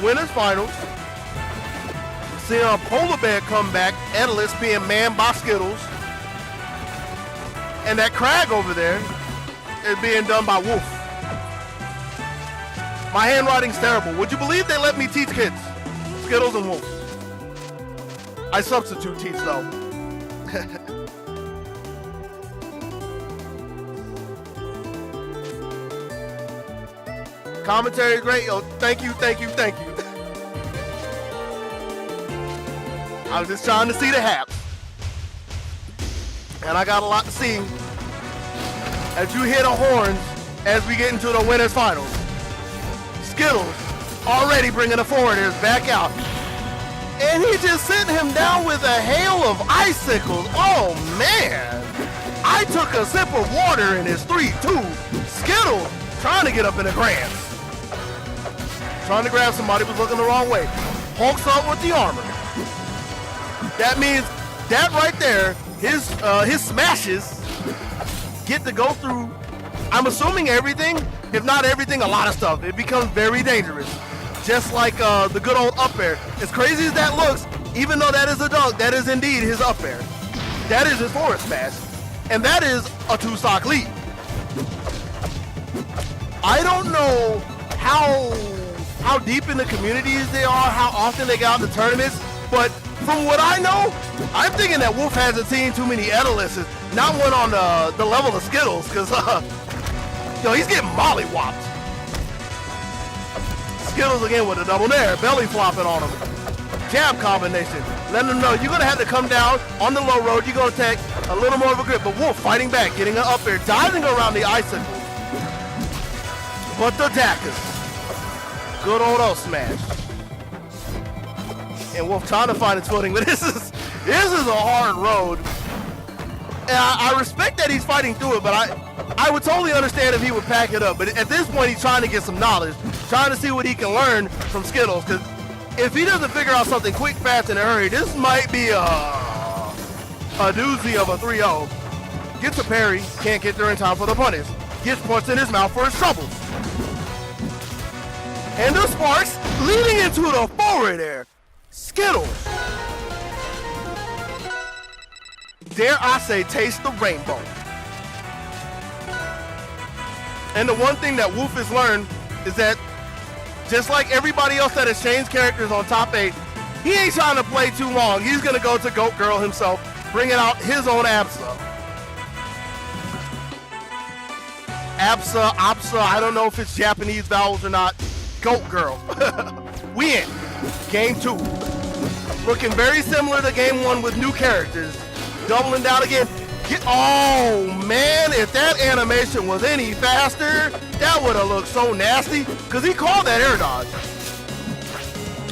Winners finals. Seeing a polar bear come back, Edelus being manned by Skittles. And that crag over there is being done by Wolf. My handwriting's terrible. Would you believe they let me teach kids? Skittles and Wolf. I substitute teach though. Commentary is great. Yo, thank you. I was just trying to see the haps. And I got a lot to see as you hear the horns as we get into the winners finals. Skittles already bringing the foreigners back out. And he just sitting him down with a hail of icicles. Oh man. I took a sip of water in his 3-2. Skittles trying to get up in the grams. Trying to grab somebody, was looking the wrong way. Hulks up with the armor. That means that right there, his smashes get to go through, I'm assuming everything, if not everything, a lot of stuff. It becomes very dangerous. Just like the good old up air. As crazy as that looks, even though that is a dunk, that is indeed his up air. That is his forward smash. And that is a 2-stock lead. I don't know how deep in the communities they are, how often they got out the tournaments, but from what I know, I'm thinking that Wolf hasn't seen too many Edeluses, not one on the level of Skittles, because he's getting mollywopped. Skittles again with a double nair, belly flopping on him. Jab combination, letting him know you're going to have to come down on the low road, you're going to take a little more of a grip, but Wolf fighting back, getting an up air, diving around the icicle. But the Dacus, good old smash. And Wolf trying to find his footing, but this is a hard road. And I respect that he's fighting through it, but I would totally understand if he would pack it up. But at this point, he's trying to get some knowledge, trying to see what he can learn from Skittles. Because if he doesn't figure out something quick, fast, in a hurry, this might be a doozy of a 3-0. Gets a parry, can't get there in time for the punish. Gets punched in his mouth for his troubles. And the sparks leading into the forward air. Skittles. Dare I say, taste the rainbow. And the one thing that Wolf has learned is that just like everybody else that has changed characters on top 8, he ain't trying to play too long. He's going to go to Goat Girl himself, bringing out his own Absa. Absa, I don't know if it's Japanese vowels or not. Goat Girl. We in. Game 2. Looking very similar to Game 1 with new characters. Doubling down again. Oh man, if that animation was any faster, that would have looked so nasty. Because he called that air dodge.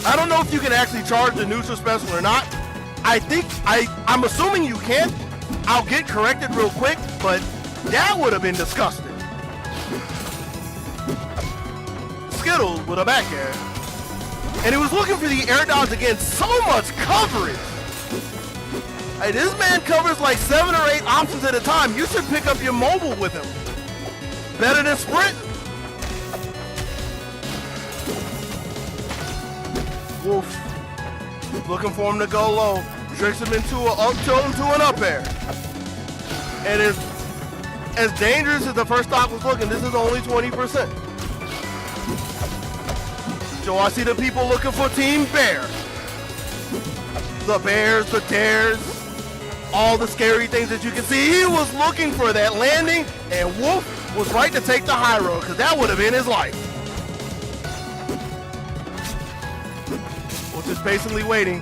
I don't know if you can actually charge the neutral special or not. I'm assuming you can. I'll get corrected real quick, but that would have been disgusting. Skittles with a back air. And he was looking for the air dodge again. So much coverage. Hey, this man covers like 7 or 8 options at a time. You should pick up your mobile with him. Better than sprint. Wolf looking for him to go low. Tricks him into an up tilt into an up air. And as dangerous as the first stock was looking, this is only 20%. So I see the people looking for Team Bear. The bears, the dares, all the scary things that you can see. He was looking for that landing, and Wolf was right to take the high road, because that would have been his life. Wolf just patiently waiting.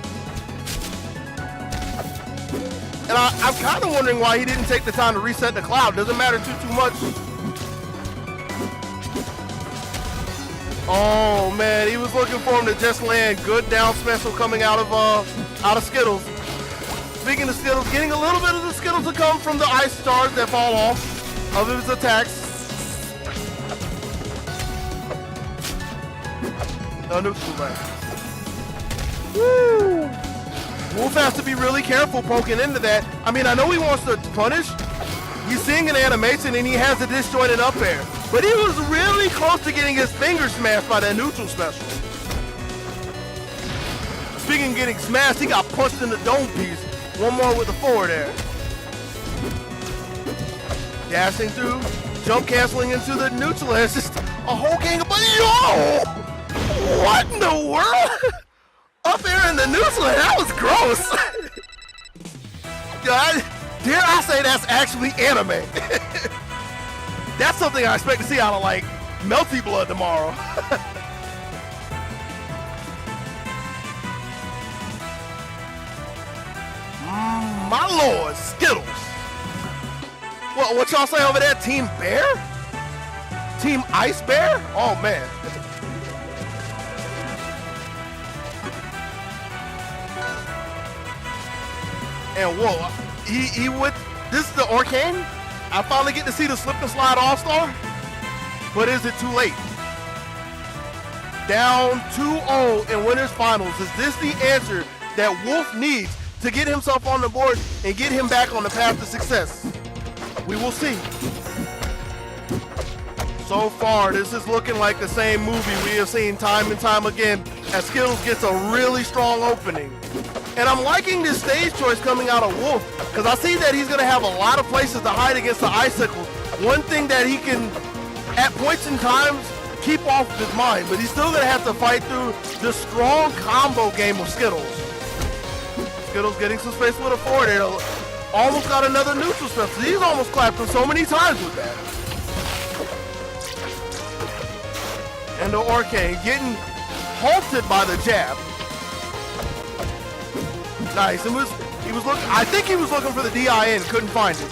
And I'm kind of wondering why he didn't take the time to reset the cloud. Doesn't matter too much. Oh man, he was looking for him to just land. Good down special coming out of Skittles. Speaking of Skittles, getting a little bit of the Skittles to come from the ice stars that fall off of his attacks. No neutral back. Woo! Wolf has to be really careful poking into that. I mean, I know he wants to punish. He's seeing an animation and he has a disjointed up air. But he was really close to getting his finger smashed by that neutral special. Speaking of getting smashed, he got punched in the dome piece. One more with the forward air. Dashing through, jump canceling into the neutral air. It's just a whole gang of yo! What in the world? Up there in the neutral air, that was gross. God, dare I say that's actually anime. That's something I expect to see out of like Melty Blood tomorrow. My lord, Skittles. What y'all say over there? Team Bear? Team Ice Bear? Oh man. And whoa, he would. This is the Orcane. I finally get to see the slip and slide All-Star. But is it too late? Down 2-0 in winners finals. Is this the answer that Wolf needs to get himself on the board and get him back on the path to success? We will see. So far, this is looking like the same movie we have seen time and time again as Skittles gets a really strong opening. And I'm liking this stage choice coming out of Wolf because I see that he's going to have a lot of places to hide against the icicles. One thing that he can, at points in times, keep off his mind, but he's still going to have to fight through the strong combo game of Skittles. Skittles getting some space with a forward air. Almost got another neutral step. So he's almost clapped him so many times with that. And the Orcane getting halted by the jab. Nice. He was looking. I think he was looking for the DIN. Couldn't find it.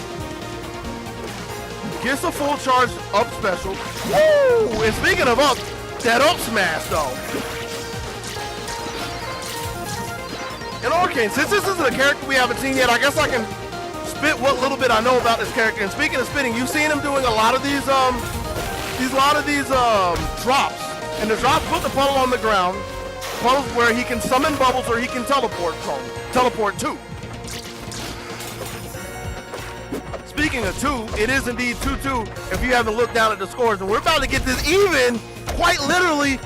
Gets a full charge up special. Woo! And speaking of up, that up smash though. And Orcane, since this isn't a character we haven't seen yet, I guess I can spit what little bit I know about this character. And speaking of spitting, you've seen him doing a lot of these drops. And the drops put the puddle on the ground. Puddles where he can summon bubbles or he can teleport to. Speaking of 2, it is indeed 2-2 if you haven't looked down at the scores. And we're about to get this even, quite literally,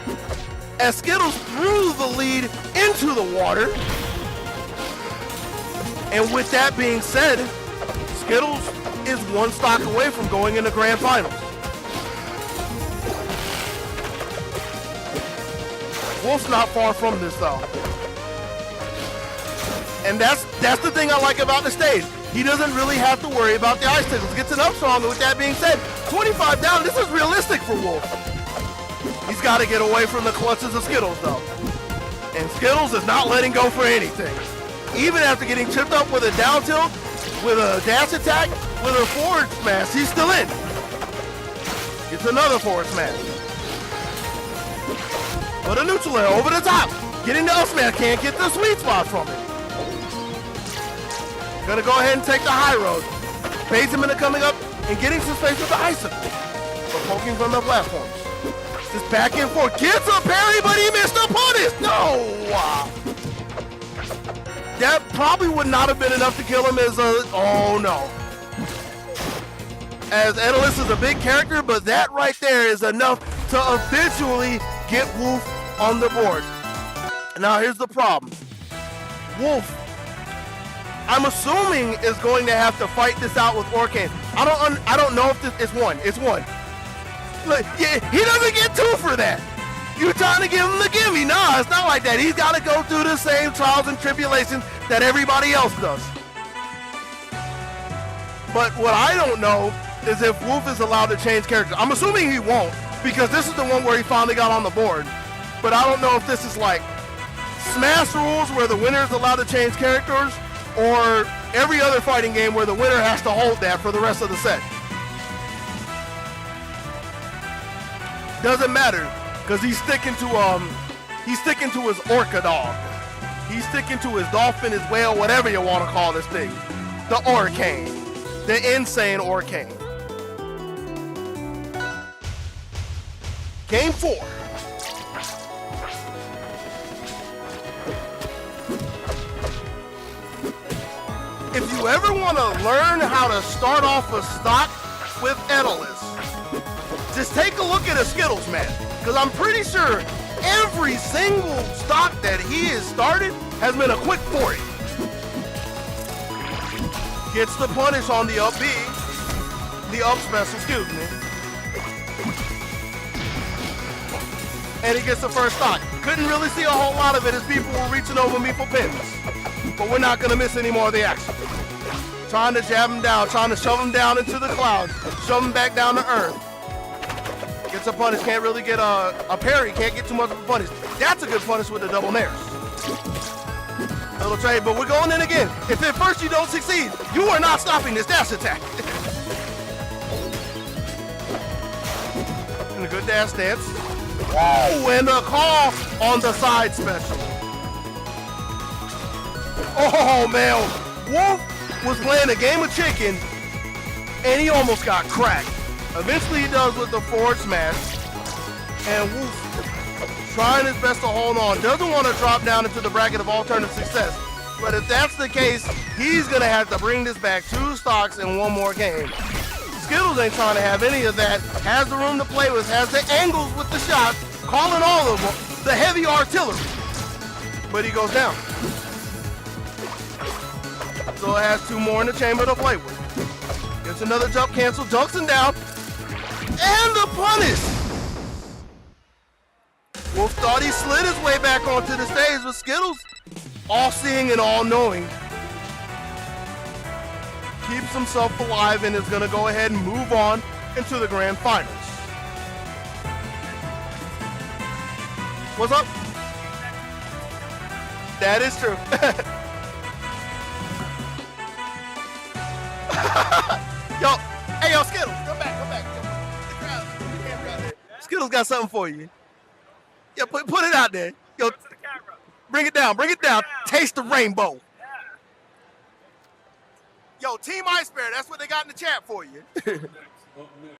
as Skittles threw the lead into the water. And with that being said, Skittles is one stock away from going into grand finals. Wolf's not far from this though. And that's the thing I like about the stage. He doesn't really have to worry about the icicles. Gets it up strong, and with that being said, 25 down, this is realistic for Wolf. He's got to get away from the clutches of Skittles though. And Skittles is not letting go for anything. Even after getting chipped up with a down tilt, with a dash attack, with a forward smash, he's still in. Gets another forward smash. But a neutral air over the top. Getting the up smash, can't get the sweet spot from it. Gonna go ahead and take the high road. Baits him into coming up and getting some space with the icicle. But poking from the platforms. Just back and forth. Gets a parry, but he missed the punish. No! That probably would not have been enough to kill him as a... Oh, no. As Daedalus is a big character, but that right there is enough to eventually get Wolf on the board. Now, here's the problem. Wolf, I'm assuming, is going to have to fight this out with Orcane. I don't know if it's one. It's one. Look, yeah, he doesn't get 2 for that. You're trying to give him the gimme. Nah, it's not like that. He's got to go through the same trials and tribulations that everybody else does. But what I don't know is if Wolf is allowed to change characters. I'm assuming he won't, because this is the one where he finally got on the board. But I don't know if this is like Smash rules where the winner is allowed to change characters, or every other fighting game where the winner has to hold that for the rest of the set. Doesn't matter, because he's sticking to his orca dog. He's sticking to his dolphin, his whale, whatever you want to call this thing. The Orcane. The insane Orcane. Game 4. If you ever want to learn how to start off a stock with Daedalus, just take a look at a Skittles match, because I'm pretty sure every single stock that he has started has been a quick 40. Gets the punish on the up B, the up special, excuse me. And he gets the first stock. Couldn't really see a whole lot of it as people were reaching over me for pins. But we're not gonna miss any more of the action. Trying to jab him down, trying to shove him down into the clouds, shove him back down to earth. Gets a punish, can't really get a parry, can't get too much of a punish. That's a good punish with the double nairs. Little trade, but we're going in again. If at first you don't succeed, you are not stopping this dash attack. And a good dash stance. Whoa, and a call on the side special. Oh man, Wolf was playing a game of chicken and he almost got cracked. Eventually he does with the forward smash, and Wolf trying his best to hold on. Doesn't want to drop down into the bracket of alternative success, but if that's the case, he's gonna have to bring this back 2 stocks in 1 more game. Skittles ain't trying to have any of that, has the room to play with, has the angles with the shots, calling all of them the heavy artillery, but he goes down. So it has 2 more in the chamber to play with. Gets another jump cancel, dunks him down, and the punish! Wolf thought he slid his way back onto the stage, but Skittles, all-seeing and all-knowing, keeps himself alive and is gonna go ahead and move on into the grand finals. What's up? That is true. Yo, hey yo, Skittles, come back. Skittles got something for you. Yeah, put it out there. Yo, bring it down. Taste the rainbow. Yo, Team Ice Bear, that's what they got in the chat for you.